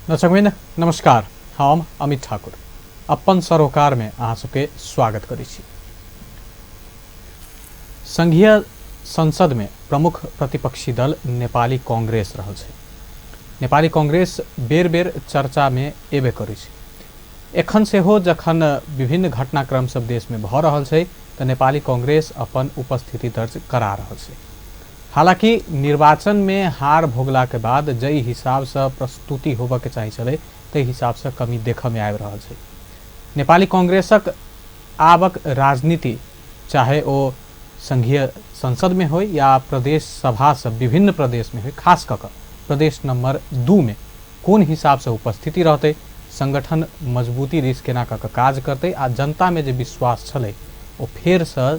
दर्शकबिन नमस्कार, हम अमित ठाकुर अपन सरोकार में अहाँ सबके स्वागत करै छी। संघीय संसद में प्रमुख प्रतिपक्षी दल नेपाली कांग्रेस रहल छै। नेपाली कांग्रेस बेर बेर चर्चा में एबे करै छै। एखन सेहो जखन विभिन्न घटनाक्रम सब देश में भ रहल छै त नेपाली कांग्रेस अपन उपस्थिति दर्ज करा रहल छै। हालांकि निर्वाचन में हार भोगला के बाद जई हिसाब से प्रस्तुति होबे के चाहिए छले तई हिसाब से कमी देख में आबि रहल छै। नेपाली कांग्रेसक आबक राजनीति चाहे ओ संघीय संसद में हो या प्रदेश सभा से विभिन्न प्रदेश में हो, खास कक प्रदेश नंबर 2 में कोन हिसाब से उपस्थिति रहते, संगठन मजबूती दिस केना कक काज करते आ जनता में जे विश्वास छले ओ फेर से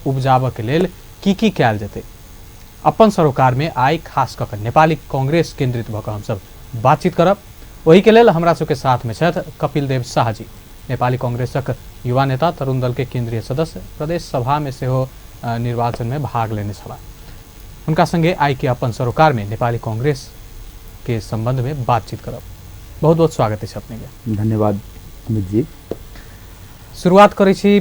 उपजाबे के लेल की कयल जेते। अपन सरोकार में आई खास कक नेपाली कांग्रेस केंद्रित भक हम सब बातचीत करब। वही के लेल हमरा सबके साथ में छथि कपिल देव शाह जी, नेपाली कांग्रेसक युवा नेता, तरुण दल के केंद्रीय सदस्य, प्रदेश सभा में सेहो निर्वाचन में भाग लेने छला। उनका संगे आई के अपन सरोकार में नेपाली कांग्रेस के संबंध में बातचीत करब। बहुत बहुत स्वागत है अपने के। धन्यवाद अमित जी। शुरुआत करै छी,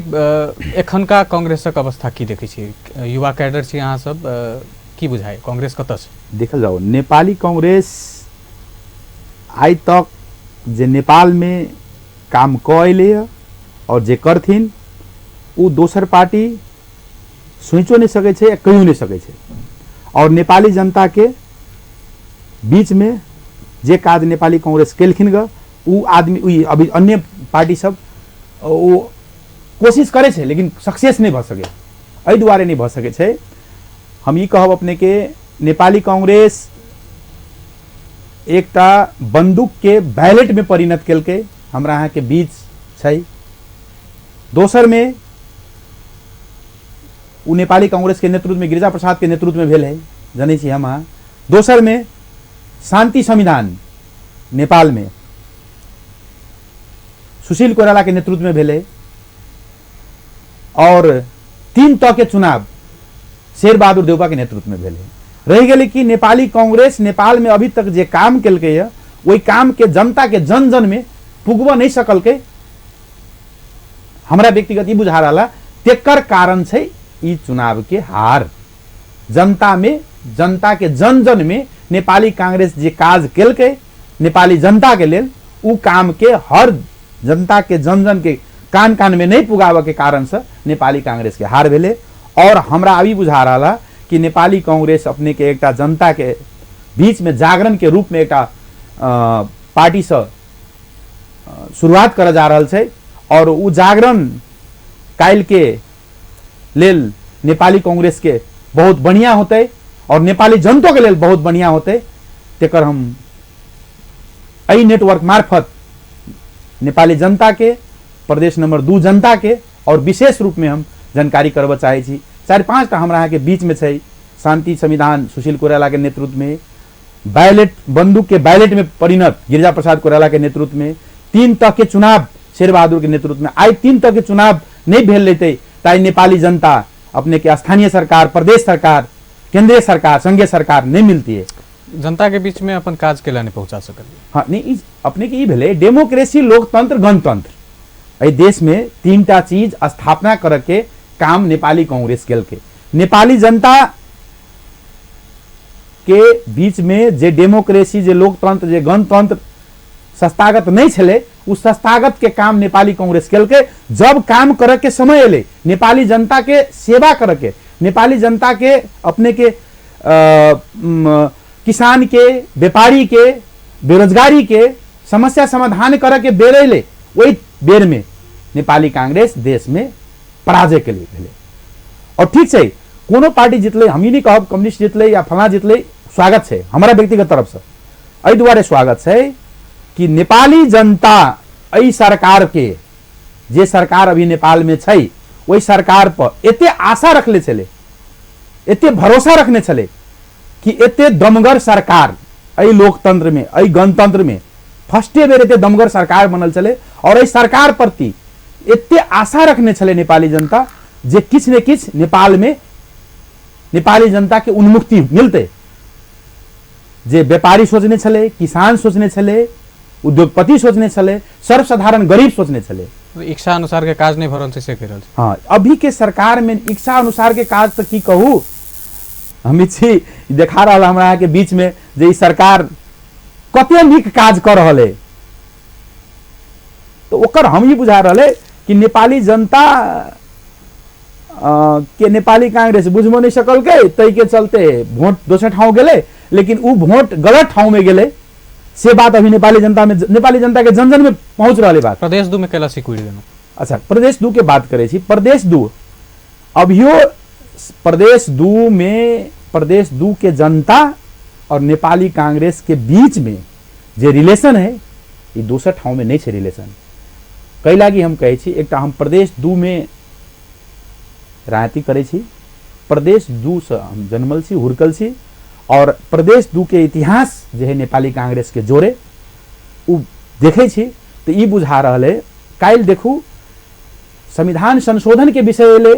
एखनका कांग्रेसक अवस्था की देखै छी? युवा कैडर छी अहाँ सब, की बुझाय कांग्रेस कत छै? देखल जाओ नेपाली कांग्रेस आइ तक जे नेपाल में काम कइले और जे करथिन उ दोसर पार्टी सोचो नहीं सके छे, कहियो नहीं सके छे। और नेपाली जनता के बीच में जे काज नेपाली कांग्रेस केलखिन ग उ आदमी अभी अन्य पार्टी सब वो कोशिश करे छे लेकिन सक्सेस नहीं भ सके। एहि दुआरे नहीं भ सके छे। हम ई कहब अपने के नेपाली कांग्रेस एकटा बंदूक के बैलेट में परिणत केलके हमरा यहाँ के बीच छै। दोसर में उ नेपाली कांग्रेस के नेतृत्व में गिरिजा प्रसाद के नेतृत्व में भेल है, जानै छी हम अहाँ। दोसर में शांति संविधान नेपाल में सुशील कोइराला के नेतृत्व में भेल है। और 3 तह के चुनाव शेर बहादुर देउपा के नेतृत्व में भेल है। रह गेलै कि नेपाली कांग्रेस नेपाल में अभी तक जे काम केलकै है वही काम के जनता के जन जन में पुगब नहीं सकलकै। हमरा व्यक्तिगत ई बुझा रहा तेकर कारण छै ई चुनाव के हार। जनता में, जनता के जन जन में नेपाली कांग्रेस जे काज केलकै नेपाली जनता के लेल उ काम के हर जनता के जन जन के कान कान में नहीं पुगावे के कारण से नेपाली कांग्रेस के हार भेले। और हमरा अभी बुझा रहा कि नेपाली कांग्रेस अपने के एकटा जनता के बीच में जागरण के रूप में एकटा पार्टी से शुरुआत कर जा रहा है। और उ जागरण काल के लेल नेपाली कांग्रेस के बहुत बढ़िया होते और नेपाली जनता के लेल बहुत बढ़िया होते। तेकर हम एहि नेटवर्क मार्फत नेपाली जनता के, प्रदेश नंबर 2 जनता के और विशेष रूप में हम जानकारी करब चाहे छी। 4-5 टा हमरा के बीच में छै। शांति संविधान सुशील कोइराला के नेतृत्व में, बैलेट बंदूक के बैलेट में परिणत गिरिजा प्रसाद कोइराला के नेतृत्व में, 3 तह के चुनाव शेर बहादुर के नेतृत्व में। आई 3 तह के चुनाव नहीं भेल लेते ताई नेपाली जनता अपने के स्थानीय सरकार, प्रदेश सरकार, केंद्रीय सरकार, संघीय सरकार नहीं मिलती है। जनता के बीच में अपन काज केला नहीं पहुंचा सकल। हाँ नहीं, अपने के ई भेले डेमोक्रेसी, लोकतंत्र, गणतंत्र। एहि देश में 3 टा चीज स्थापना करके काम नेपाली कांग्रेस केलके। नेपाली जनता के बीच में जे डेमोक्रेसी, जे लोकतंत्र, जे गणतंत्र संस्थागत नहीं छले उस संस्थागत के काम नेपाली कांग्रेस केलके। जब काम करे के समय एले नेपाली जनता के सेवा करके, नेपाली जनता के अपने के किसान के, व्यापारी के, बेरोजगारी के समस्या समाधान करे के बेर एले, वही बेर में नेपाली कांग्रेस देश में पराजय के लिए भेले। और ठीक है, कोनो पार्टी जितले, हम ही नहीं कहब कम्युनिस्ट जितले या फला जितले, स्वागत है हमारा व्यक्तिगत तरफ से। एहि दुआरे स्वागत है कि नेपाली जनता एहि सरकार के, जे सरकार अभी नेपाल में छै वही सरकार पर एते आशा रखले छले, एते भरोसा रखने छले कि एते दमगर सरकार एहि लोकतंत्र में, एहि गणतंत्र में फर्स्टे बेर एते दमगर सरकार बनल छले। और एहि सरकार प्रति एते आशा रखने छले नेपाली जनता जे किछ ने किछ नेपाल में नेपाली जनता के उन्मुक्ति मिलते। जे व्यापारी सोचने छले, किसान सोचने छले, उद्योगपति सोचने छले, सर्वसाधारण गरीब सोचने छले। इच्छा अनुसार के काज नहीं भरल से कह रहल छै। हाँ, अभी के सरकार में इच्छा अनुसार के काज तो की कहू, अमित जी देखा रहा हमरा के बीच में जे सरकार कते नीक काज कर रहा है, तो ओकर हम ही बुझा रहा है कि नेपाली जनता के नेपाली कांग्रेस बुझबो नहीं सकल के, तई के चलते वोट दोसर ठाव गेले, लेकिन उ वोट गलत ठाव में गेले से बात अभी नेपाली जनता के जन जन में पहुंच रहा है बात। प्रदेश 2 में कैला सिकुड़ देनु। अच्छा, प्रदेश 2 के बात करे छी। प्रदेश 2 अभियो प्रदेश 2 में प्रदेश 2 के जनता और नेपाली कांग्रेस के बीच में जे रिलेशन है ये दोसर ठाव में नहीं छे रिलेशन। कई लागी हम कहे छी, एक हम प्रदेश 2 में राजनीति करे छी, प्रदेश 2 से हम जन्मल छी, हुरकल छी, और प्रदेश 2 के इतिहास जे है नेपाली कांग्रेस के जोड़े उ देखे छी तो ई बुझा रहा है। काल देखू संविधान संशोधन के विषय ले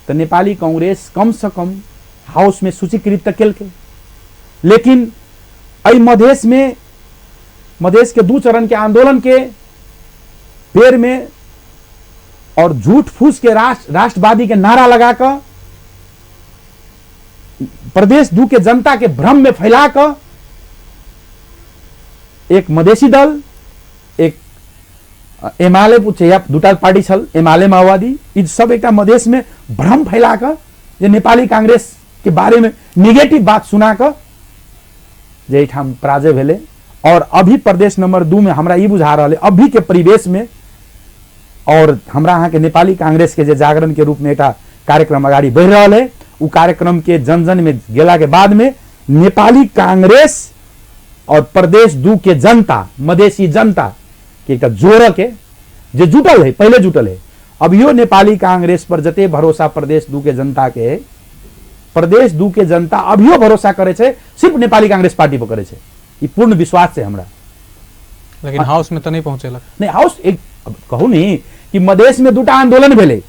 तो नेपाली कांग्रेस कम से कम हाउस में सूचीकृत तक केलके, लेकिन अई मधेश में मधेश के 2 चरण के आंदोलन के पेड़ में और झूठ फूस के राष्ट्रवादी के नारा लगाकर प्रदेश 2 के जनता के भ्रम में फैलाकर एक मधेसी दल, एक एमाले या दूटा पार्टी छल, एमाले माओवादी, ई सब एक मधेश में भ्रम फैलाकर जे नेपाली कांग्रेस के बारे में निगेटिव बात सुनाकर जे ठाम पराजय भेले। और अभी प्रदेश नंबर 2 में हमरा ई बुझा रहा है अभी के परिवेश में, और हमरा अहाँ के नेपाली कांग्रेस के जे जागरण के रूप में एक कार्यक्रम आगाड़ी बढ़ रहा है, उ कार्यक्रम के जन जन में गेला के बाद में नेपाली कांग्रेस और प्रदेश 2 के जनता, मधेसी जनता के एक जोड़ के जे जुटल है, पहले जुटल है, अभियो नेपाली कांग्रेस पर जते भरोसा प्रदेश 2 के जनता के, प्रदेश 2 के जनता अभियो भरोसा करे छे, सिर्फ नेपाली कांग्रेस पार्टी पर करे छे। ई पूर्ण विश्वास है हमरा। लेकिन हाउस में तो नहीं पहुंचेला। नहीं, हाउस एक कहू नहीं कि मधेश में 2टा आंदोलन भेले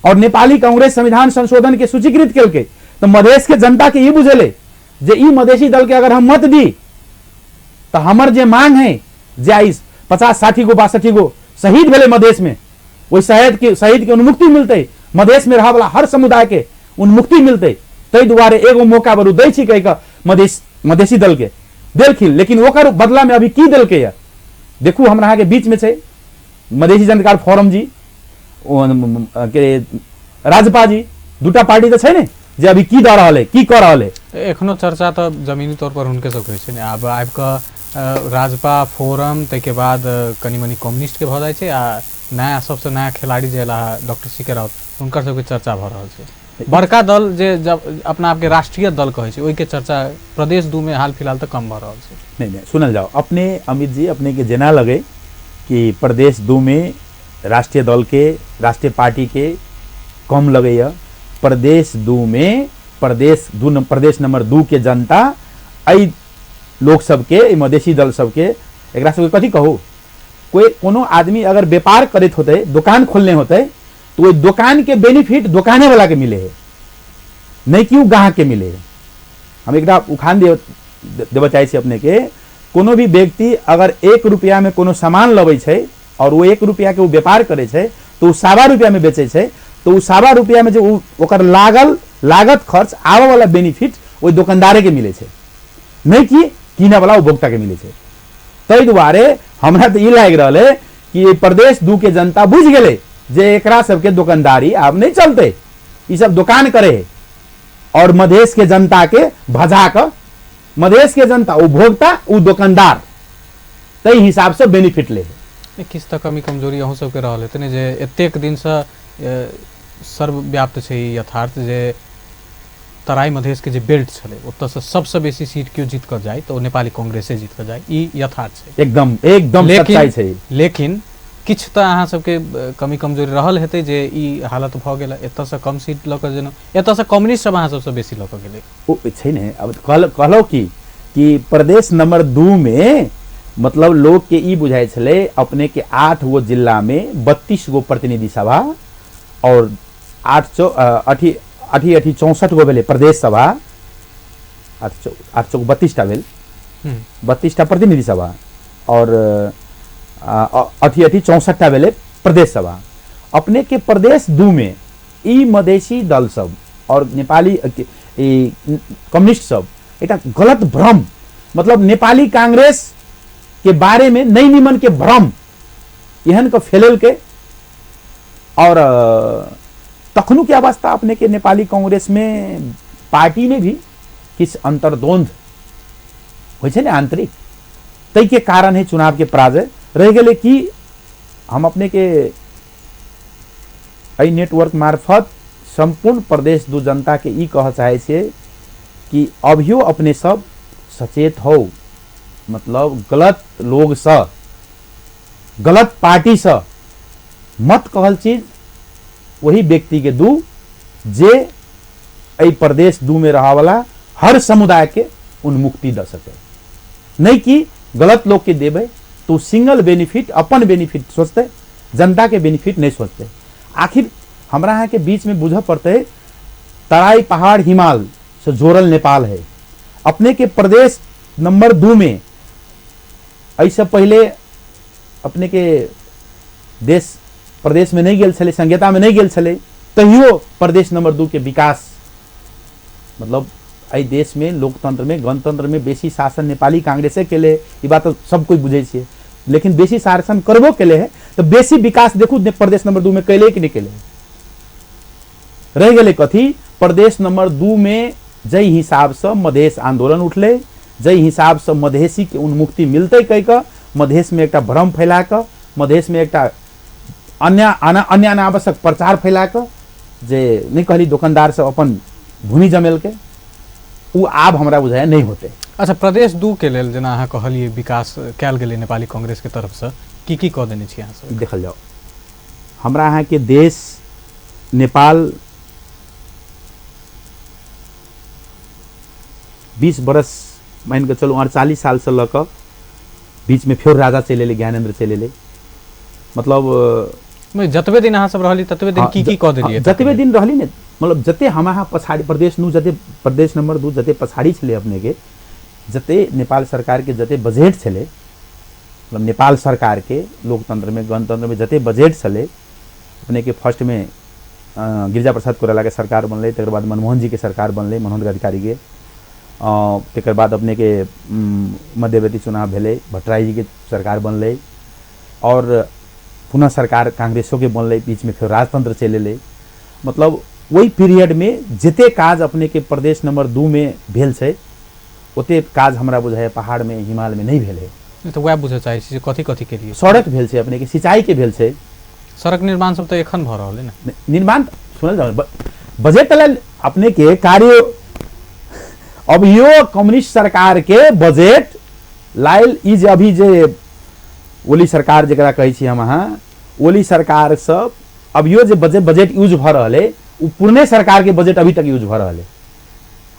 और नेपाली कांग्रेस संविधान संशोधन के सूचीकृत केलके, तो मधेश के जनता के ई बुझेले जे ई मधेसी दल के अगर हम मत दी तो हमर जे मांग है जे 50-60 गो 62 गो शहीद भेले मधेश में, वही शहीद के उन्मुक्ति मिलते, मधेश में रहा वाला हर समुदाय के उन्मुक्ति मिलते। तई दुआरे एगो मौका बरू दै छी कह मधेसी दल के देलखिन, लेकिन ओकर बदला में अभी की देलके या देखू हमरा अहाँ के बीच में छे मधेसी जनता फोरम जी के राजपा जी, 2टा पार्टी तो छे ने जे अभी की द रहल है, की कर रहल है। एखनो चर्चा तो जमीनी तौर पर उनके सब छै ने, अब आबि राजपा फोरम तै के बाद कनी मनी कम्युनिस्ट के भ जाय छै, आ नया सबसे नया खिलाड़ी जे ला डॉक्टर सीके राउत उनकर सबके चर्चा भ रहल छै। बड़का दल जे जब अपना आपके राष्ट्रीय दल कहे छै ओइ के चर्चा प्रदेश 2 में हाल फिलहाल तो कम भ रहल छै। नहीं सुनल जाओ अपने अमित जी, अपने के जेना लगे कि प्रदेश 2 में राष्ट्रीय दल के, राष्ट्रीय पार्टी के कम लगे, प्रदेश 2 में प्रदेश नंबर 2 के जनता अई लोग सबके, मधेसी दल सबके, एकरा सबके कथी कहू, कोनो आदमी अगर व्यापार करते होते, दुकान खोलने होते, तो वो दुकान के बेनिफिट दुकाने वाला के मिले है, नहीं कि ग्राहक के मिले है। हम एक उखान देव चाहे अपने के, कोनो भी व्यक्ति अगर 1 रुपया में कोनो सामान लबे छे और वो 1 रुपया के वो व्यापार करे छे तो 1.25 रुपया में बेचे छे, तो 1.25 रुपया में जो ओकर लागत खर्च आवे वाला बेनिफिट वो दुकानदारे के मिले छे, नहीं कि किने वाला उपभोक्ता के मिले छे। तई दुआरे हमरा तो ई लाग रहल है कि प्रदेश 2 के जनता बुझ गेले जे एकरा सबके दुकानदारी अब नहीं चलते, ई सब दुकान करे और मधेश के जनता के भजा कर, मधेश के जनता उपभोक्ता उ दुकानदार तई हिसाब से बेनिफिट ले। किस तक कमी कमजोरी अहूँ सबके रहल है तने जे एतेक दिन से सर्वव्याप्त छै यथार्थ जे तराई मधेश के जे बेल्ट छले ओतऽ से सबसे बेसी सीट क्यों जीत कर जाए तो नेपाली कांग्रेसे जीत कर जाए, ई यथार्थ छै, एकदम सच्चाई छै। लेकिन किछ तऽ अहाँ सबके कमी कमजोरी रहल हेतै जे ई हालत भ गेल, एतऽ से कम सीट लऽ कऽ जेना एतऽ से कम्युनिस्ट सब अहाँ सबसे बेसी लऽ कऽ गेलै। ओ छै ने, अब कहलो कि प्रदेश नंबर 2 में मतलब लोग के ई बुझाई छले अपने के 8 गो जिला में 32 गो प्रतिनिधि सभा और 64 गो भेले प्रदेश सभा, 8 चौक 32 टा भेल, 32 टा प्रतिनिधि सभा और अथी 64 भेले प्रदेश सभा। अपने के प्रदेश 2 में ई मधेसी दल सब और नेपाली कम्युनिस्ट सब एक गलत भ्रम, मतलब नेपाली कांग्रेस के बारे में नई निमन के भ्रम एहन को फैलल के, और तखनु के अवस्था अपने के नेपाली कांग्रेस में पार्टी में भी किस अंतर्द्वंद हो आंतरिक, तई के कारण है चुनाव के पराजय रह गए। कि हम अपने के आई नेटवर्क मार्फत संपूर्ण प्रदेश 2 जनता के ई कह चाहे छे कि अभियो अपने सब सचेत हो, मतलब गलत लोग स, गलत पार्टी स मत कहल चीज वही व्यक्ति के दू जे ऐ प्रदेश 2 में रहा वाला हर समुदाय के उन्मुक्ति द सके, नहीं कि गलत लोग के देवे तो सिंगल बेनिफिट अपन बेनिफिट सोचते, जनता के बेनिफिट नहीं सोचते। आखिर हमरा यहाँ के बीच में बुझ पड़ते तराई पहाड़ हिमाल से जोड़ल नेपाल है। अपने के प्रदेश नंबर 2 में ऐसे पहले अपने के देश प्रदेश में नहीं गेल छले, संहिता में नहीं गेल छले, तहियो प्रदेश नंबर 2 के विकास, मतलब आई देश में लोकतंत्र में गणतंत्र में बेसी शासन नेपाली कांग्रेसे के लिए, ये बात तो सब कोई बुझे छे, लेकिन बेसी शासन करबो के लिए है तो बेसी विकास देखू प्रदेश नंबर 2 में कैले कि नहीं कैले। रह गए कथी, प्रदेश नंबर 2 में जई हिसाब से मधेश आंदोलन उठले, जई हिसाब से मधेसी के उन्मुक्ति मिलते कह का मधेश में एक भ्रम फैला कर, मधेश में एक अन्य अनावश्यक प्रचार फैला कर, जे नहीं कहली दुकानदार से अपन भूमि जमेल के, वो आब हमरा बुझाया नहीं होते। अच्छा, प्रदेश 2 के लेल जेना अहाँ कहलिए विकास कैल गेलै नेपाली कांग्रेस के तरफ से, की कह देने छी अहाँ सब देखल जाओ। हमरा यहाँ के देश नेपाल 20 बरस मान के चलो 48 साल से लक बीच में फिर राजा चले ले, ज्ञानेंद्र चले ले, मतलब जतबे दिन अहाँ सब रहली ततबे दिन की कह देलिए, जतबे दिन रहली ने, मतलब जते हम यहाँ पछाड़ी प्रदेश नु जते प्रदेश नंबर 2 जते पछाड़ी छले अपने के, जते नेपाल सरकार के जते बजट छले, मतलब नेपाल सरकार के लोकतंत्र में गणतंत्र में जते बजट छले, अपने के फर्स्ट में गिरिजा प्रसाद कोइराला के सरकार बनले, तकर बाद मनमोहन जी के सरकार बनले, मनोहर अधिकारी के, तकर बाद अपने के मध्यवर्ती चुनाव भेले, भट्टराई जी के सरकार बनले, और पुनः सरकार कांग्रेसों के बनले, बीच में फिर राजतंत्र चले ले, मतलब वही पीरियड में जते काज अपने के प्रदेश नंबर 2 में भेल छे ओते काज हमरा बुझाय पहाड़ में हिमाल में नहीं भेल है। तो वह बुझे चाहे छी कथी कथी के लिए सड़क भेल छे, अपने के सिंचाई के भेल छे, सड़क निर्माण सब तो एखन भ रहल है ना, निर्माण सुनल जाओ बजट लेल अपने के कार्य। अब यो कम्युनिस्ट सरकार के बजट लाइल इज अभी जे ओली सरकार जरा कहे छी हम अहाँ, ओली सरकार सब अब यो जे बजट यूज भ रहल है, उ पुरने सरकार के बजट अभी तक यूज भ रहल है।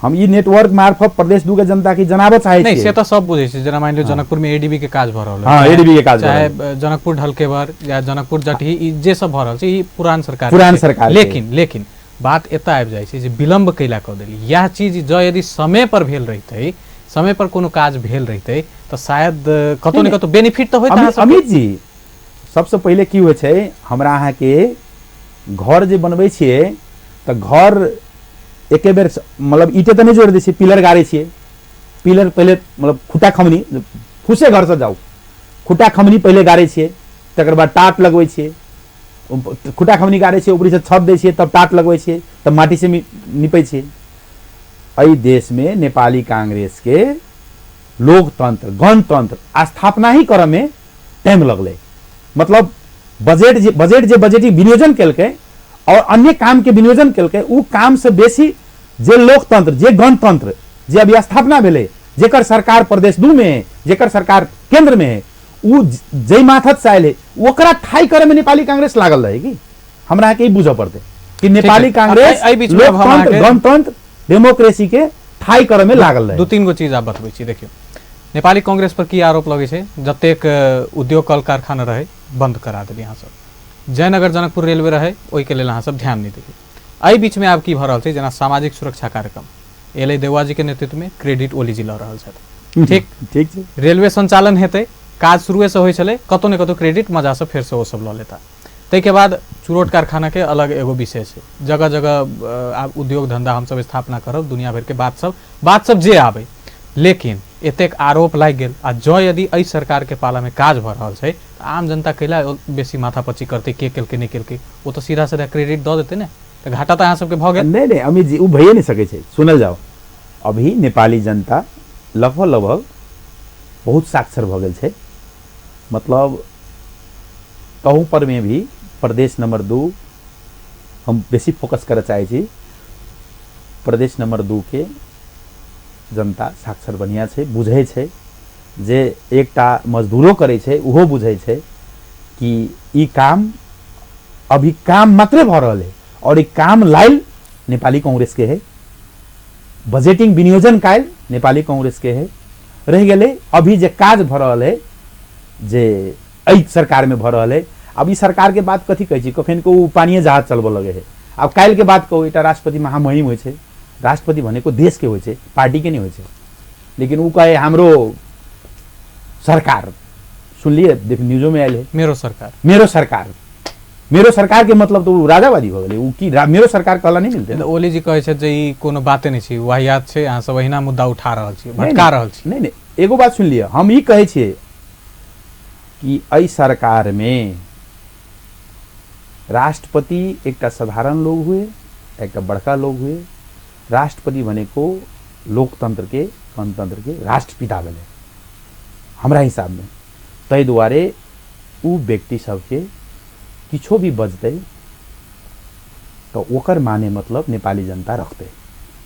हम ई नेटवर्क मार्फत प्रदेश 2 के जनता के जनाबो चाहे नहीं, से तो सब बुझे छी, जना मान लो जनकपुर में एडीबी के काज भ रहल है, हां एडीबी के काज चाहे जनकपुर ढलकेवर या जनकपुर जटही, ई जे सब भ रहल छै ई पुरान सरकार, लेकिन बात एता आबि जाइ छै जे विलंब कैला क देली। यह चीज ज यदि समय पर भेल रहितै, समय पर कोनो काज भेल रहितै तो शायद कतौ न कतौ बेनिफिट तो होइत। अमित जी, सबसे पहले की होइ छै, हमरा अहाँ के घर जे बनबै छियै तो घर एके बेर मतलब ईटे तो नहीं जोड़ दै छियै, पिलर गाड़े छियै, पिलर पहले मतलब खुटा खमनी फुसे घर से जाऊ, खुटा खमनी पहले गाड़े छियै, तकर बाद टाट लगबै छियै, खुटा खमनी गाड़े छियै, ऊपरी से छत दै छियै, तब टाट लगबै छियै, तब माटी से निपै छियै। एहि देश में नेपाली कांग्रेस के लोकतंत्र गणतंत्र स्थापना ही करे में टाइम लगले, मतलब बजट विनियोजन केलकै और अन्य काम के विनियोजन केलकै, उ काम से बेसी जे लोकतंत्र जे गणतंत्र जे अभी स्थापना भेले, जेकर सरकार प्रदेश 2 में है, जेकर सरकार केंद्र में है, उ जय माथत से आयल है, ओकरा ठाई करे में नेपाली कांग्रेस लागल रहे कि हमरा के बुझ पड़ते कि नेपाली कांग्रेस लोकतंत्र गणतंत्र डेमोक्रेसी के ठाई करे में लागल रहे। 2-3 गो चीज आप बतबै छी। देखियो नेपाली कांग्रेस पर की आरोप लगे छै, जतेक उद्योग कल कारखाना रहे बंद करा देली अहाँ सब, जयनगर जनकपुर रेलवे रहे ओहि के लेल अहाँ सब ध्यान नहीं देलिए। एहि बीच में आब की भ रहल छै, जेना सामाजिक सुरक्षा कार्यक्रम एलै देवा जी के नेतृत्व में क्रेडिट ओली जी ल रहल छथि, ठीक छै, रेलवे संचालन हेतै काज शुरुए से होइ छलै, कतौ ने कतौ क्रेडिट मजा से फेर से वो सब लऽ लेता। ताहि के बाद चुरोट कारखाना के अलग एगो विषय छै, जगह जगह आब उद्योग धंधा हम सब स्थापना करब, दुनिया भर के बात सब जे आबै, लेकिन एतेक आरोप लागि गेल आ जँ यदि एहि सरकार के पाला में काज भऽ रहल छै तऽ आम जनता कैला बेसी माथापच्ची करतै, के केलकै नहीं केलकै, वो तो सीधा सीधा क्रेडिट दऽ देतै ने, तऽ घाटा तऽ अहाँ सबके भऽ गेल। नहीं अमित जी, वो भइए नहीं सकै छै। सुनल जाओ, अभी नेपाली जनता लगभग बहुत साक्षर भऽ गेल छै, मतलब कहूँ पर में भी प्रदेश नंबर 2 हम बेसी फोकस करऽ चाहै छी। प्रदेश नंबर 2 के जनता साक्षर बढ़िया छै, बुझै छै, जे एकटा मजदूरो करे छै उहो बुझै छै कि ई काम अभी काम मात्रे भऽ रहल है और ई काम लाइल नेपाली कांग्रेस के है, बजेटिंग विनियोजन कायल नेपाली कांग्रेस के है। रह गेलै अभी जे काज भऽ रहल है, जे एहि सरकार में भऽ रहल है, अब ई सरकार के बात कथी कहै छी, कखन को पानिये जहाज चलबऽ लगे है। अब काल्हि के बात कहू, एकटा राष्ट्रपति महामहिम होइ छै, राष्ट्रपति भनेको देश के होइ छै, पार्टी के नहीं होइ छै, लेकिन ऊ कहे हाम्रो सरकार, सुनलिए न्यूजों में आयल है, मेरो सरकार के मतलब तो राजावादी हो गेलै। ऊ की मेरो सरकार कहला नहीं मिलते। ओली जी कहे छै जे ई कोनो बाते नहीं छै, वाहियात छै, अहाँ सब अहिना मुद्दा उठा रहल छी, भटका रहल छी। नहीं एगो बात सुन लिया, हम ई कहै छियै कि एहि सरकार में राष्ट्रपति एकटा साधारण लोग हुए, एकटा बड़का लोग हुए। राष्ट्रपति भनेको लोकतंत्र के, गणतंत्र के राष्ट्रपिता भेलै हमरा हिसाब में। तै दुआरे ऊ व्यक्ति सबके किछो भी बजतै तो ओकर माने मतलब नेपाली जनता रखते,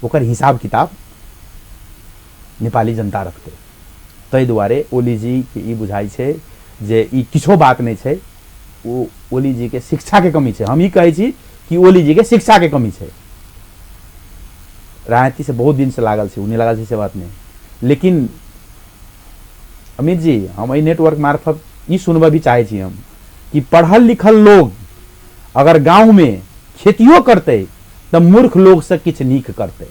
ओकर हिसाब किताब नेपाली जनता रखते। तै दुआरे ओली जी के ई बुझाइ छै जे ई किछो बात नहीं छै, वो ओली जी के शिक्षा के कमी छै। हम ई कहै छी कि ओली जी के शिक्षा के कमी छै। राजनीति से बहुत दिन से लागल छै, उन्हें लागल छै से बात नहीं। लेकिन अमित जी, हम एहि नेटवर्क मार्फत ई सुनबा भी चाहे छी हम कि पढ़ल लिखल लोग अगर गांव में खेतियो करते तो मूर्ख लोग से किछ नीक करते।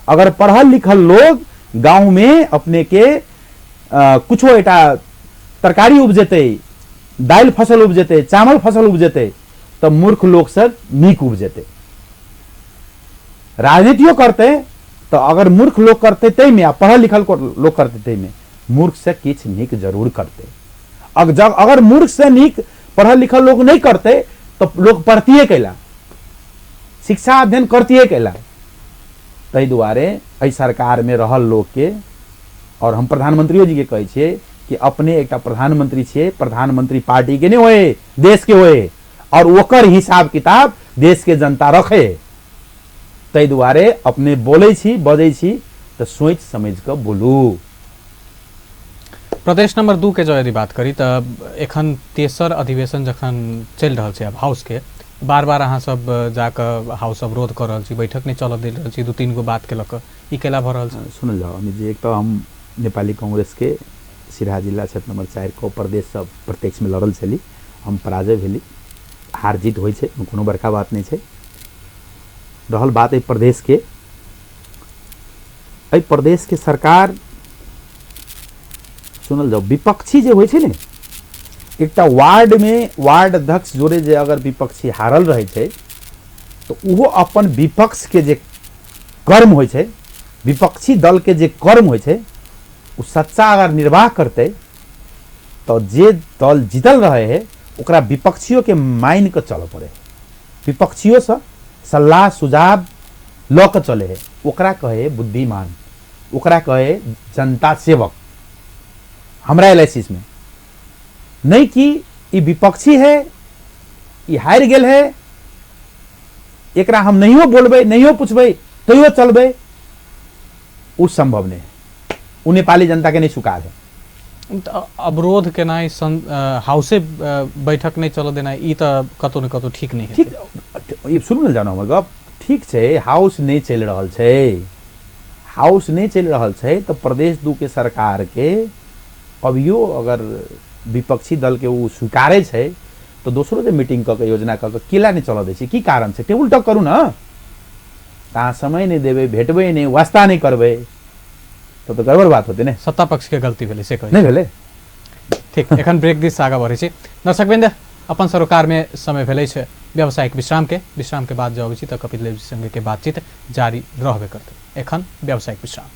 अगर पढ़ल लिखल लोग गांव में अपने के कुछो एटा तरकारी उपजेते, दाल फसल उपजेते, चावल फसल उपजेते, तो मूर्ख लोग से नीक उपजेते। राजनीतियों करते तो अगर मूर्ख लोग करते तै में, पढ़ल लिखल लोग करते तै में, मूर्ख से किछ नीक जरूर करते। अगर मूर्ख से नीक पढ़ल लिखल लोग नहीं करते तो लोग पढ़तिए कैला, शिक्षा अध्ययन करतिए कैला। तै दुआरे एहि सरकार में रहल लोग के, और हम प्रधानमंत्रियों जी के कहै छियै कि अपने एकटा प्रधानमंत्री छियै, प्रधानमंत्री पार्टी के नहीं होए, देश के होए, और ओकर हिसाब किताब देश के जनता रखे। तै दुआरे अपने बोलै छी, बजै छी तो सोच समझ के बोलू। प्रदेश नंबर 2 के जो यदि बात करी तो एखन तेसर अधिवेशन जखन चल रहा है अब हाउस के, बार बार अहाँ सब जाकर हाउस अवरोध कर रहा छी, बैठक नहीं चल दे रहा छी, 2-3 गो बात के लक ई केला भ रहल छै। सुनल जाओ अमित जी, एक तो हम नेपाली कांग्रेस के सिराहा जिला क्षेत्र नंबर 4 को प्रदेश सब प्रत्यक्ष में लड़ल छली, हम पराजय भेली। हार जीत होइ छै, कोनो बड़का बात नहीं छै। रहल बात एहि प्रदेश के सरकार, सुनल जाओ विपक्षी जे होइ छै ने, एकटा वार्ड में वार्ड अध्यक्ष जोरे जे अगर विपक्षी हारल रहे छै तो उहो अपन विपक्ष के जे कर्म होइ छै, विपक्षी दल के जे कर्म होइ छै, उ सच्चा अगर निर्वाह करते तो जे दल जीतल रहे है ओकरा विपक्षियों के माइन के चल पड़े, विपक्षियों से सलाह सुझाव ल के चले है। ओकरा कहे बुद्धिमान, ओकरा कहे जनता सेवक। हमरा एनालिसिस में नहीं कि ई विपक्षी है, ई हार गेल है, एकरा हम नहियो बोलबे, नहियो पूछबे, तैयो चलबे, उ संभव नहीं। उ नेपाली जनता के नहीं स्वीकार है। अवरोध के ना हाउसे बैठक नहीं चल देना, ई तो कतौ न कतौ ठीक नहीं है। ठीक, सुनू न जानो हमर गप, ठीक छै, हाउस नहीं चल रहल छै, हाउस नहीं चल रहल छै तो प्रदेश 2 के सरकार के अभियो अगर विपक्षी दल के वो स्वीकारे छै तो दोसरो जे मीटिंग क के योजना क के किला नहीं चल दै छै, की कारण छै? टेबल टॉक करू ना, कहाँ समय नहीं देवे, भेटबे नहीं, वास्ता नहीं करबे तो गड़बड़ बात होती ने। सत्ता पक्ष के गलती भेले से कही नहीं भेले। ठीक एखन ब्रेक दिस आगाँ बढ़ै छी दर्शकवृन्द अपन सरोकार में समय भेलै छै व्यावसायिक विश्राम के बाद जब छी तऽ कपिल देव जी संगे के बातचीत जारी रहबे करतै एखन व्यावसायिक विश्राम।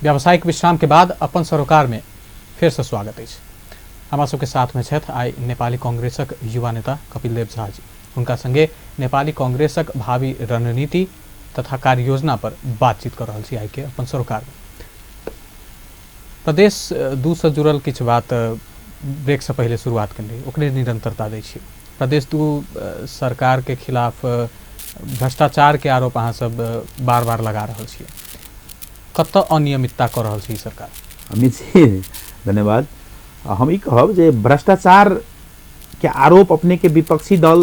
व्यावसायिक विश्राम के बाद अपन सरोकार में फिर से स्वागत है। हमारा सबके साथ में छथि आई नेपाली कांग्रेसक युवा नेता कपिल देव झा जी। उनका संगे नेपाली कांग्रेसक भावी रणनीति तथा कार्य योजना पर बातचीत कर रहा छी आई के अपन सरोकार में। प्रदेश दू से जुड़ल किछ बात ब्रेक से पहले शुरुआत करें ओकरे निरंतरता दै छी। प्रदेश दू सरकार के खिलाफ भ्रष्टाचार के आरोप अहाँ सब बार बार लगा रहा छी, कत अनियमितता कर रहा छी सरकार? अमित जी धन्यवाद। हम ई कहब जे भ्रष्टाचार के आरोप अपने के विपक्षी दल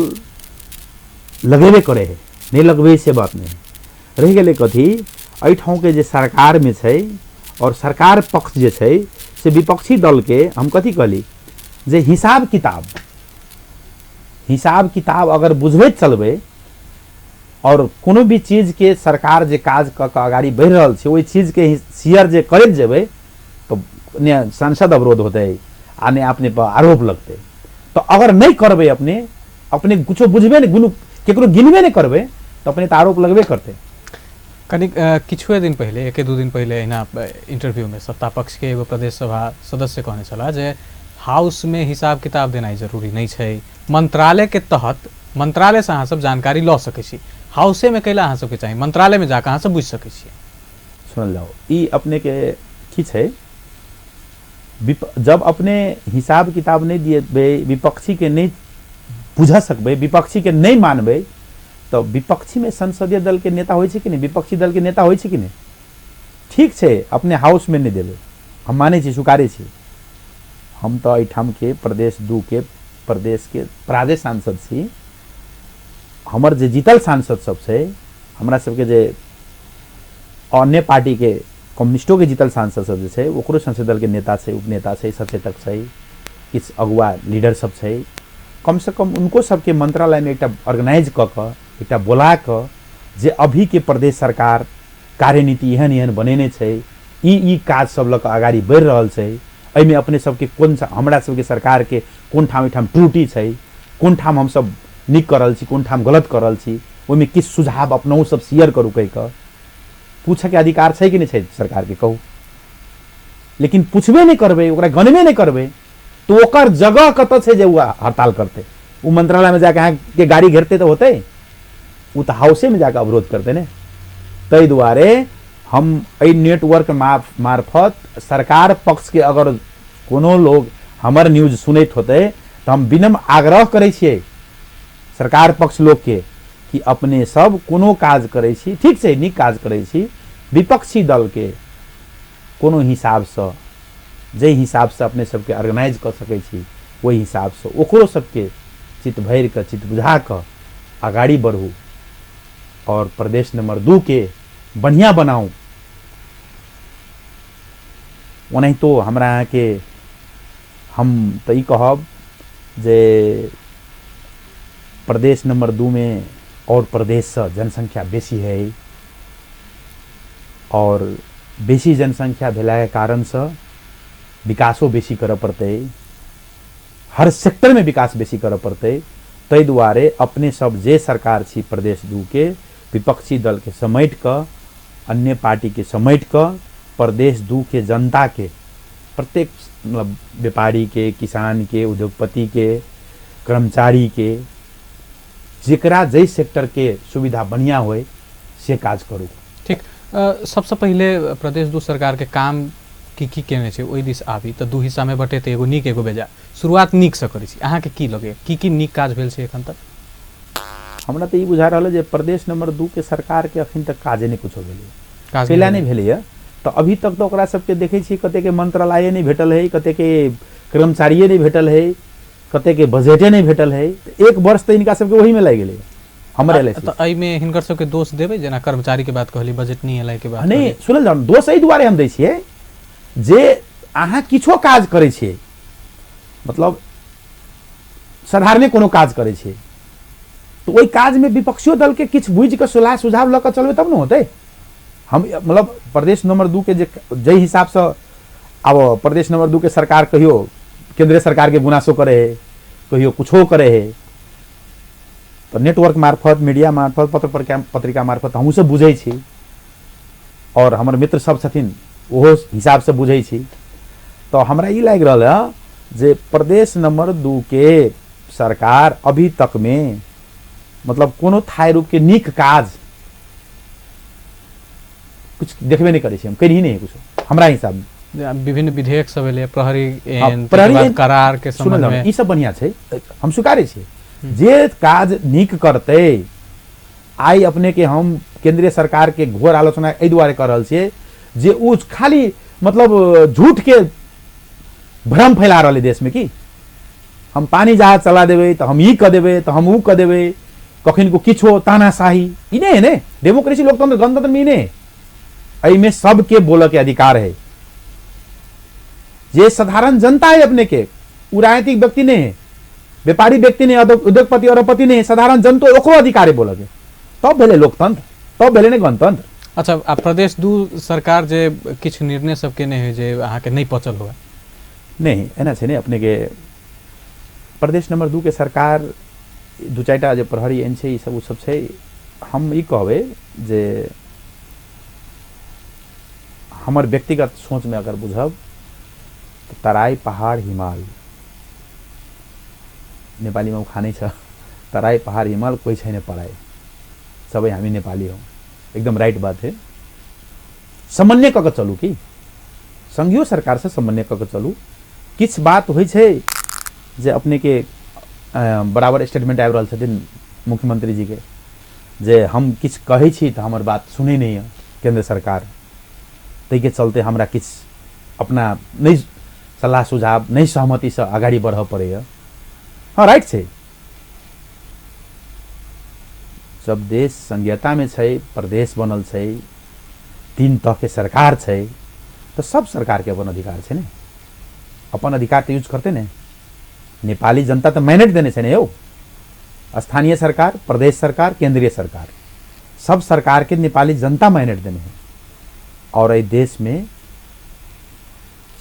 लगेबे करे है, नहीं लगबे से बात नहीं रह गए। कथी एहि ठाउँ के जे सरकार में छै और सरकार पक्ष जे छै से विपक्षी दल के हम कथी कहली जे हिसाब किताब अगर बुझबैत चलबे और कोनो भी चीज के सरकार जे काज क के आगाड़ी बढ़ रहल छै ओहि चीज के शेयर जे करैत जेबै तो ने संसद अवरोध होते आ ने अपने पर आरोप लगते। तो अगर नहीं करबे अपने कुछो बुझबे नहीं गुनु केकरो गिनबे नहीं करबे तो अपने तो आरोप लगबे करते। कनिक किछुए दिन पहले एक दू दिन पहले एना इंटरव्यू में सत्ता पक्ष के एगो प्रदेश सभा सदस्य कहने चला जे हाउस में हिसाब किताब देना जरूरी नहीं छै, मंत्रालय के तहत मंत्रालय से अहाँ सब जानकारी लऽ सकै छी, हाउसे में कैला अहाँ सबके चाहिए मंत्रालय में जाकर अहाँ सब बुझ सकै छियै। सुन लो ई अपने के की छै जब अपने हिसाब किताब नहीं दिए विपक्षी के नहीं बुझ सकबे विपक्षी के नहीं मानबे तो विपक्षी में संसदीय दल के नेता होय छै कि नहीं, विपक्षी दल के नेता होय छै कि नहीं? ठीक छै अपने हाउस में नहीं देबे हम माने छी स्वीकारे छी। हम तो एठाम के प्रदेश दू के प्रदेश के प्रादेश सांसद छी। हमर जे जीतल सांसद सब छै हमरा सबके जे अन्य पार्टी के कम्युनिस्टों के जीतल सांसद सब जे छै ओकरो संसदीय दल के नेता छै, उपनेता छै, सचेतक छै, किछ अगुआ लीडर सब छै। कम से कम उनको सबके मंत्रालय में एक ऑर्गेनाइज क के एक बोला के जे अभी के प्रदेश सरकार कार्यनीति एहन बनेने छै ई काज सब लऽ के आगाड़ी बढ़ि रहल छै, एहिमे अपने सबके कोन हमरा सबके सरकार के कोन ठाम त्रुटि छै, कोन ठाम हम सब नीक कर रहल छी, कोन ठाम गलत कर रहल छी, ओहिमे किछु सुझाव अपनहु सब शेयर करू कहि कऽ पूछे के अधिकार छै कि नहीं छै सरकार के कहू। लेकिन पूछबे नहीं करबे ओकरा गनबे नहीं करबे तो ओकर जगह कत छै जे हड़ताल करते? वो मंत्रालय में जाके अहाँ के गाड़ी घेरते तो होते, वो तो हाउसे में जाकर अवरोध करते ने। तै दुआरे हम एहि नेटवर्क मार्फत सरकार पक्ष के अगर कोनो लोग हमर न्यूज सुनैत होते तो हम विनम्र आग्रह करै छियै सरकार पक्ष लोग के कि अपने सब कोनो काज करै छी ठीक छै नीक काज करै छी, विपक्षी दल के कोनो हिसाब से जे हिसाब से अपने सबके ऑर्गेनाइज कर सकै छी ओहि हिसाब से ओकरो सबके चित भरि के चित बुझा के आगाड़ी बढ़ू और प्रदेश नंबर 2 के बढ़िया बनाऊ। ओनाही तो हमरा यहाँ के हम तो ई कहब जे प्रदेश नंबर 2 में और प्रदेश से जनसंख्या बेसी है और बेसी जनसंख्या भेला के कारण से विकासो बेसी करे पड़ते, हर सेक्टर में विकास बेसी करे पड़ते। तै दुआरे अपने सब जे सरकार छी प्रदेश 2 के विपक्षी दल के समेट क अन्य पार्टी के समेट क प्रदेश 2 के जनता के प्रत्येक मतलब व्यापारी के, किसान के, उद्योगपति के, कर्मचारी के जेकरा जै सेक्टर के सुविधा बढ़िया होए से काज करू। ठीक सबसे पहले प्रदेश 2 सरकार के काम की केने छै ओहि दिस आबी तऽ 2 हिस्सा में बटे तऽ एगो नीक एगो बेजा। शुरुआत नीक से करै छी, अहाँ के की लगे की नीक काज भेल छै एखन तक? हमरा तऽ ई बुझा रहल जे प्रदेश नंबर 2 के सरकार के अखन तक काजे नहीं कुछो भेलै, पहला नहीं भेलै है। तो अभी तक तो ओकरा सबके देखे छी कते के मंत्रालय नहीं भेटल है, कते के कर्मचारी नहीं भेटल है, कते के बजटे नहीं भेटल है। एक वर्ष तो इनका सबके वही में लागि गेलै हमरे। तो एहि में हिनकर सबके दोष देबै जेना कर्मचारी के बात कहली, बजट नहीं एलै के बात नहीं सुनल जाउ दोष एहि दुआरे हम दै छियै जे अहाँ किछो काज करै छियै मतलब साधारणे कोनो काज करे छे तो ओई काज में विपक्षियों दल के किछ बुझ के सलाह सुझाव ल के चलबे तब न होते। हम मतलब प्रदेश नंबर 2 के जे हिसाब से अब प्रदेश नंबर 2 के सरकार कहियो केंद्रीय सरकार के गुनासो करे है, कहियो कुछो करे है, तो नेटवर्क मार्फत मीडिया मार्फत पत्रिका मार्फत हमहू से बुझे छी और हमर मित्र सब छथिन ओहो हिसाब से बुझे छी। तो हमरा ई लाग रहा है जे प्रदेश नंबर 2 के सरकार अभी तक में मतलब कोनो थाय रूप के नीक काज कुछ देखबे नहीं करे छी, हम कहीं नहीं कुछ हमरा हिसाब में। विभिन्न विधेयक सब एले प्रहरी प्रहरी करार के संबंध में ई सब बढ़िया छै, हम स्वीकारे छी। जे काज नीक करते आई अपने के हम केंद्रीय सरकार के घोर आलोचना एहि दुआरे कर रहल छियै जे उ खाली मतलब झूठ के भ्रम फैला रहल है देश में कि हम पानी जहाज चला देवे तो हम ई क देवे तो हम ऊ क देवे, कखिन को किछो तानाशाही ई नहीं है ने। डेमोक्रेसी लोकतंत्र गणतंत्र में नहीं, एहि में सबके बोले के अधिकार है। जे साधारण जनता है अपने के उ राजनीतिक व्यक्ति नहीं है, व्यापारी व्यक्ति नहीं, उद्योगपति अरबपति नहीं, साधारण जनता ओकरो अधिकार है बोले के, तब भेले लोकतंत्र, तब भेले ने गणतंत्र। अच्छा आ प्रदेश 2 सरकार जे किछ निर्णय सब के नहीं है जे अहाँ के नहीं पचल हुआ नहीं एना छै ने अपने के प्रदेश नंबर 2 के सरकार दू चारिटा जे प्रहरी एन छै ई सब छै। हम ई कहबे जे हमर व्यक्तिगत सोच में अगर बुझब तो तराई पहाड़ हिमाल नेपाली में खाने छ, तराई पहाड़ हिमाल कोई छैन पराई, सबै हामी नेपाली हौ, एकदम राइट बात है। समन्वय क के चलू कि संघीय सरकार से समन्वय क के चलू। किछ बात होइ छै जे अपने के बराबर स्टेटमेंट आबि रहल छथिन मुख्यमंत्री जी के जे हम किछ कहै छी तो हमर बात सुनै नहीं है केंद्र सरकार, तै के चलते हमरा किछ अपना नहीं सलाह सुझाव नहीं सहमति से आगाड़ी बढ़ पड़े। हाँ राइट छै, जब देश संघीयता में छै, प्रदेश बनल छै, 3 तह के सरकार छै, तो सब सरकार के अपन अधिकार छै ने, अपन अधिकार तो यूज करते ने। नेपाली जनता तो मैंडेट देने छै ने यौ, स्थानीय सरकार, प्रदेश सरकार, केंद्रीय सरकार, सब सरकार के नेपाली जनता मैंडेट देने हैं और इस देश में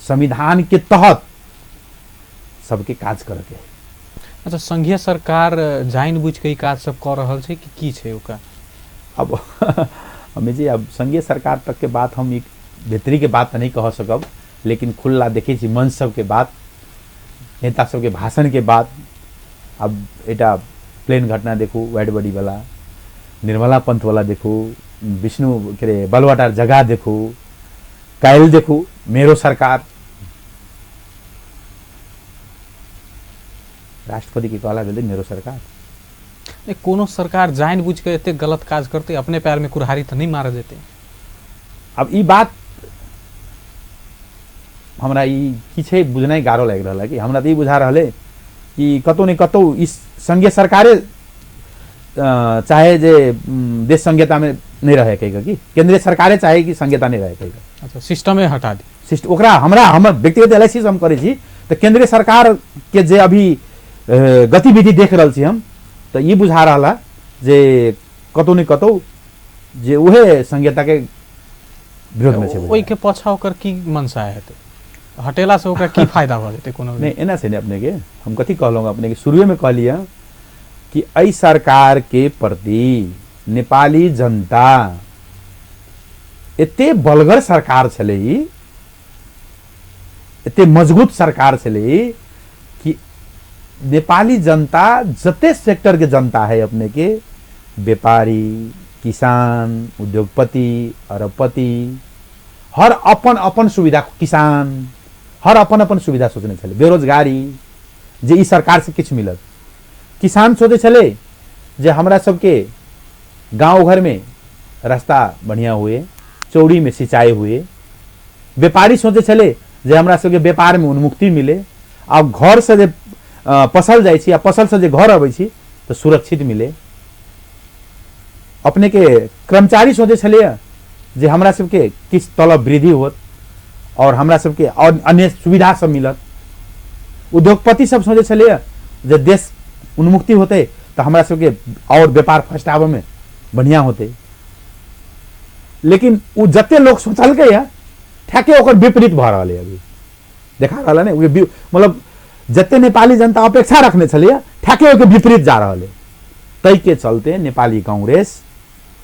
संविधान के तहत सबके काज करे के। अच्छा संघीय सरकार जानबूझ के काज सब कर रहल छै कि की छै ओका? अब हमें जी अब संघीय सरकार तक के बात हम एक भीतरी के बात नहीं कह सकब, लेकिन खुला देखे छी मंच सब के बात, नेता सब के भाषण के बात। अब एटा प्लेन घटना देखू, वाइड बॉडी वाला, निर्मला पंथ वाला देखू, विष्णु के बलवाटार जगह देखू, कायल देखू, मेरो सरकार, राष्ट्रपति के कहला गेल मेरो सरकार। कोनो सरकार जानबूझ के एते गलत काज करते अपने पैर में कुल्हाड़ी तो नहीं मार देते। अब ई बात हमरा ई की छै बुझनाइ गारो लागि रहल है कि हमरा तो ई बुझा रहले कि कतौ ने कतौ इस संघीय सरकारे चाहे जे देश संघीयता में नहीं रहे कहीं कि केंद्रीय सरकारे चाहे कि संघीयता नहीं रहे कहीं। अच्छा सिस्टम में हटा दी सिस्टम ओकरा हमरा हमर व्यक्तिगत एनालिसिस हम करे छी तो केंद्रीय सरकार के जे अभी गतिविधि देख रहल छी हम तो ये बुझा रहा जे कतौ ने कतौ जे उहे संघीयता के विरोध में छै। ओई के पछा ओकर की मनसा हेतै, हटेला से ओकरा की फायदा भ जेतै? कोनो नहीं एना से अपने के हम कथी कहलौं अपने के शुरुए में कहलिए कि एहि सरकार के प्रति नेपाली जनता एते बलगर सरकार छलै, एते मजबूत सरकार छलै कि नेपाली जनता जते सेक्टर के जनता है अपने के व्यापारी, किसान, उद्योगपति, अरबपति, हर अपन अपन सुविधा, किसान हर अपन अपन सुविधा सोचने छले। बेरोजगारी जे ई सरकार से किछ मिलत, किसान सोचे छले जे हमरा सबके गांव घर में रास्ता बढ़िया हुए, चौड़ी में सिंचाई हुए। व्यापारी सोचे छले जे हमरा सबके व्यापार में उन्मुक्ति मिले, अब घर से जे पसल जाइ छी आ पसल से जे घर अबै छी तो सुरक्षित मिले। अपने के कर्मचारी सोचे छले जे हमरा सबके किछ तलब वृद्धि होत और हमरा सबके अन्य सुविधा सब मिलत। उद्योगपति सब सोचे छलिए जे देश उन्मुक्ति होते तो हमरा सबके और व्यापार फस्टाबे में बढ़िया होते, लेकिन उ जते लोग सोचलकै है ठाके ओकर विपरीत भ रहल है। अभी देखा रहल है ने, मतलब जते नेपाली जनता अपेक्षा रखने छलिए ठाके ओकर विपरीत जा रहल है। तै के चलते नेपाली कांग्रेस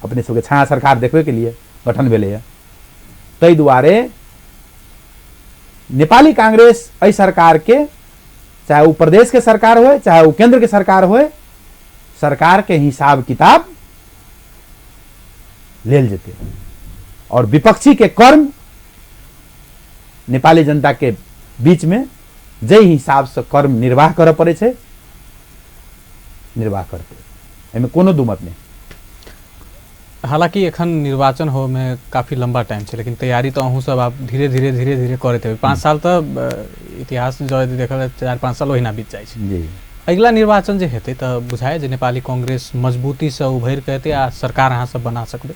अपने सबके छाया सरकार देखबे के लिए गठन भेले है। तै दुआरे नेपाली कांग्रेस एहि सरकार के, चाहे वो प्रदेश के सरकार हो चाहे वो केंद्र के सरकार हो, सरकार के हिसाब किताब लेल जेते और विपक्षी के कर्म नेपाली जनता के बीच में जै हिसाब से कर्म निर्वाह करे पड़े छे निर्वाह करते, एमे कोनो दुमत नहीं। हालांकि एखन निर्वाचन हो में काफी लंबा टाइम है, लेकिन तैयारी तो अहूँ सब आप धीरे धीरे करे थे। 5 साल तो इतिहास जो देखल 4-5 साल ओहिना बीत जाए जी। अगला निर्वाचन जे हेतै तो बुझाए जे नेपाली कांग्रेस मजबूती से उभर के हेतै आ सरकार अहाँ सब बना सकबे।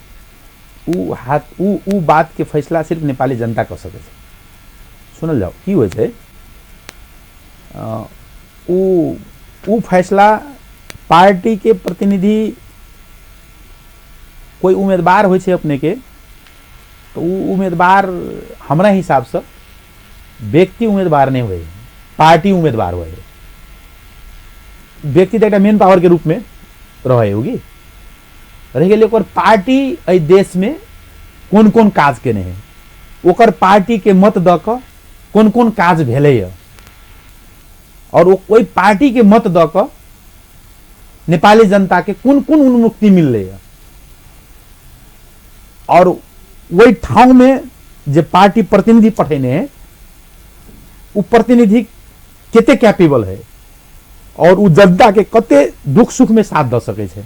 उ बात के फैसला सिर्फ नेपाली जनता कर सके छै। सुनल जाओ की होइ छै, उ फैसला पार्टी के प्रतिनिधि कोई उम्मीदवार होइ छै अपने के, तो उ उम्मीदवार हमरा हिसाब से व्यक्ति उम्मीदवार नहीं हुए, पार्टी उम्मीदवार हुए। व्यक्ति तो एक मेन पावर के रूप में रहे होगी, रह गए ओकर पार्टी एहि देश में कौन कौन काज केने है, ओकर पार्टी के मत द क कौन कौन काज भेले है, और ओहि पार्टी के मत द क नेपाली जनता के कौन कौन उन्मुक्ति मिलले है, और वही ठाव में जे पार्टी प्रतिनिधि पठेने है वो प्रतिनिधि केते कैपेबल है और उ जनता के कते दुख सुख में साथ द सके छे,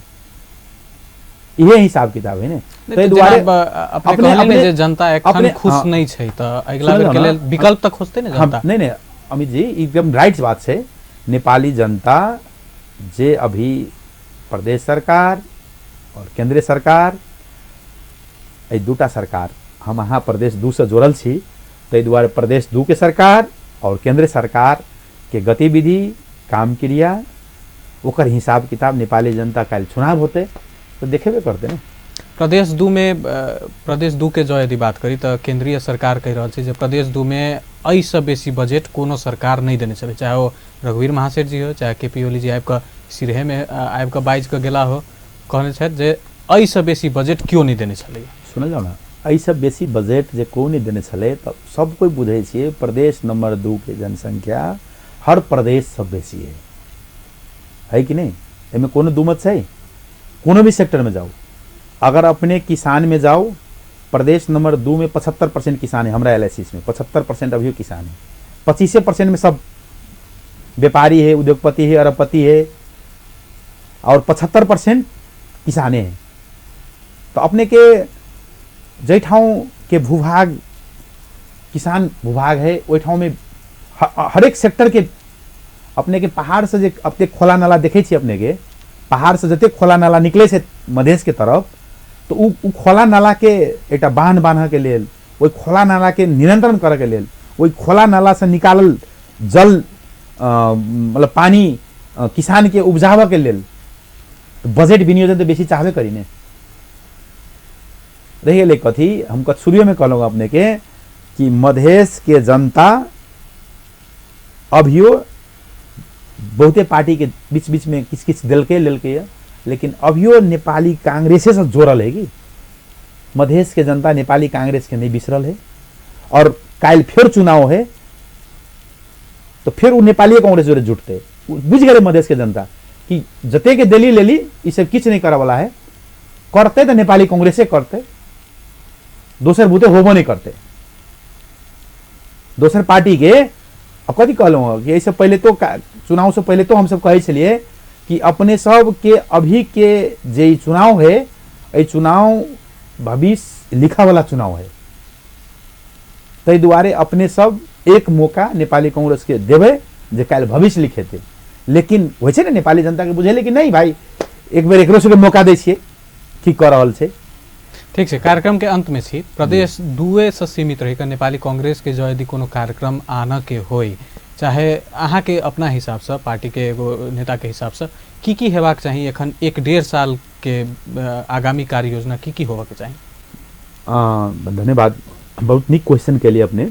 ये हिसाब किताब है ने। तै दुआरे अपने जे जनता एखन खुश नहीं छै त अगला बेर के लेल विकल्प तक खोजते ने जनता। नहीं अमित जी एकदम राइट बात छै। नेपाली जनता जे अभी प्रदेश सरकार और केंद्रीय सरकार ए दूटा सरकार हम अहाँ प्रदेश 2 से जोड़ल छी, तै दुआरे प्रदेश 2 के सरकार और केंद्र सरकार के गतिविधि काम क्रिया ओकर हिसाब किताब नेपाली जनता काल चुनाव होते तो देखेबे करते ना। प्रदेश 2 में प्रदेश 2 के जो यदि बात करी तो केंद्रीय सरकार कह रहा है प्रदेश 2 में एहि से बेसी बजेट कोनो सरकार नहीं देने चले, चाहे वो रघुवीर महासेठ जी हो चाहे केपी ओली जी आबि के सिरहे में आबि के बाइज के गेला हो, कहने छथि जे एहि से बेसी बजेट क्यों नहीं देने चले। सुनल जाओ ना, एहि से बेसी बजेट जे क्यों नहीं देने चले तो सब कोई बुझे छे प्रदेश नंबर 2 के जनसंख्या हर प्रदेश से बेसी है कि नहीं, एमे कोनो दुमत छै। कोनो भी सेक्टर में जाओ, अगर अपने किसान में जाओ, प्रदेश नंबर 2 में 75% किसान है, हमारा एलआईसी में 75% अभी किसान है, 25% में सब व्यापारी है, उद्योगपति है, अरबपति है, और 75% किसाने हैं। तो अपने के जै ठाव के भूभाग किसान भूभाग है, वही ठाव में हर एक सेक्टर के अपने के पहाड़ से अपने खोला नाला देखे छी, अपने के पहाड़ से जते खोला नाला निकले से मधेश के तरफ, तो उ खोला नाला के एक बांध बांध के लेल, वही खोला नाला के नियंत्रण करे के लेल, वही खोला नाला से निकालल जल मतलब पानी किसान के उपजावे के लेल तो बजट विनियोजन तो बेसी चाहबे करी ने। रह गए कथी, हम शुरू में कहलूँ अपने के कि मधेश के जनता अभियो बहुते पार्टी के बीच बीच में किस किस दिलके है, लेकिन अभियो नेपाली कांग्रेसे से जोड़ल है कि मधेश के जनता नेपाली कांग्रेस के नहीं बिसरल है, और काल फिर चुनाव है तो फिर वो नेपाली कांग्रेस जोड़े जुटते। बुझ गए मधेश के जनता कि जते के दिल्ली ले ली इसे किच नहीं करे वाला है, करते तो नेपाली कांग्रेसे करते, दोसर बुते होबो नहीं करते दोसर पार्टी के। अब कथी कहलूँ कि ऐसे पहले तो चुनाव से पहले तो हम सब कहे छलिए कि अपने सब के अभी के जे चुनाव है, ये चुनाव भविष्य लिखा वाला चुनाव है, तै दुआरे अपने सब एक मौका नेपाली कांग्रेस के देवे जे काल भविष्य लिखे थे। लेकिन हो ना नेपाली जनता के बुझे लेकिन नहीं भाई एक बेर एकरो सबके मौका दै छियै की कर रहल छै। ठीक है, कार्यक्रम के अंत में प्रदेश 2 से सीमित रही नेपाली कांग्रेस के जो यदि कोनो कार्यक्रम आना के होई चाहे अहाँ के अपना हिसाब से पार्टी के एगो नेता के हिसाब से की हेबाक चाहिए एखन 1-1.5 साल के आगामी कार्य योजना की होबा के चाहिए? धन्यवाद, बहुत निक क्वेश्चन के लिए अपने।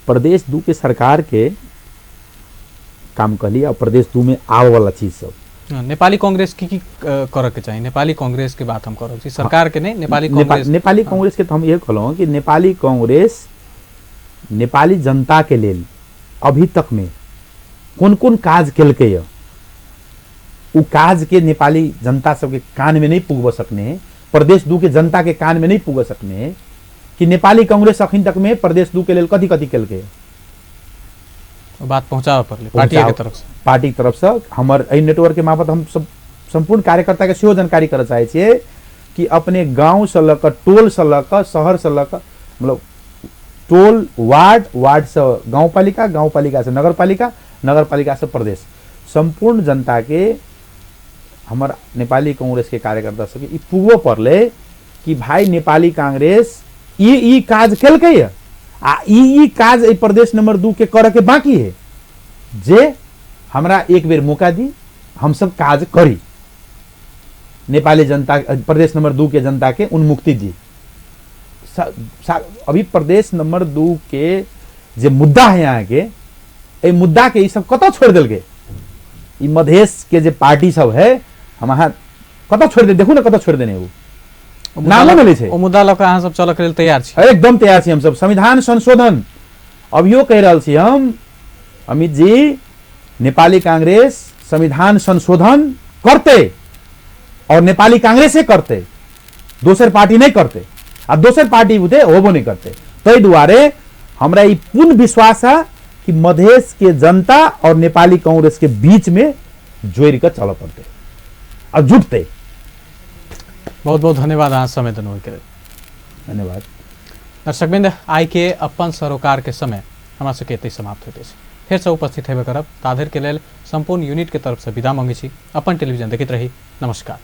प्रदेश 2 के सरकार के काम कहली और प्रदेश 2 में आवे वाला चीज सब नेपाली कांग्रेस की करे के चाहिए? नेपाली कांग्रेस के बात हम कर छी, सरकार के नहीं, नेपाली कांग्रेस। नेपाली कांग्रेस के तो हम ये कहलहुँ कि नेपाली कांग्रेस नेपाली जनता के लेल अभी तक में कौन कौन काज केलकै उ काज के नेपाली जनता सबके कान में नहीं पुगब सकने, प्रदेश 2 के जनता के कान में नहीं पुग सकने कि नेपाली कांग्रेस अखन तक में प्रदेश 2 के लेल कथी कथी केलकै। बात पहुंचावे पड़ले पार्टी के तरफ से। पार्टी के तरफ से हमर एहि नेटवर्क के मार्फत हम सब संपूर्ण कार्यकर्ता के सेहो जानकारी करऽ चाहे छियै कि अपने गांव से लऽ कऽ टोल से लऽ कऽ शहर से लऽ कऽ मतलब टोल वार्ड से गांवपालिका, गांवपालिका से नगरपालिका, नगरपालिका से प्रदेश, संपूर्ण जनता के हमर नेपाली कांग्रेस के कार्यकर्ता सबके ई पुगबो पड़ले कि भाई नेपाली कांग्रेस ई काज केलकै आ ई काज ए प्रदेश नंबर 2 के करे के बाकी है, जे हमरा एक बेर मौका दी, हम सब काज करी, नेपाली जनता प्रदेश नंबर 2 के जनता के उन्मुक्ति दी। अभी प्रदेश नंबर 2 के जे मुद्दा है यहाँ के, ए मुद्दा के ई सब कतौ छोड़ देलकै। ई मधेश के जे पार्टी सब है हम अहाँ कतौ छोड़ दे, देखू ना कतौ छोड़ देने नामो मिले छै। ओ मुद्दा लऽ कऽ अहाँ सब चलऽ के लेल तैयार छी? एकदम तैयार छी हम सब। संविधान संशोधन अभियो कह रहल छी हम, अमित जी, नेपाली कांग्रेस संविधान संशोधन करते और नेपाली कांग्रेसे करते, दोसर पार्टी नहीं करते, आ दोसर पार्टी बुते होबो नहीं करते। तै दुआरे हमरा ई पूर्ण विश्वास है कि मधेश के जनता और नेपाली कांग्रेस के बीच में जोड़ कर चल पड़ते और जुटते। बहुत बहुत धन्यवाद अहाँ समय देने के। धन्यवाद दर्शकबिंद, आई के अपन सरोकार के समय हमरा सबके एतै समाप्त होते छै। फिर से उपस्थित हेबे करब, ताधर के लेल संपूर्ण यूनिट के तरफ से विदा मांगे छी। अपन टेलीविजन देखैत रही। नमस्कार।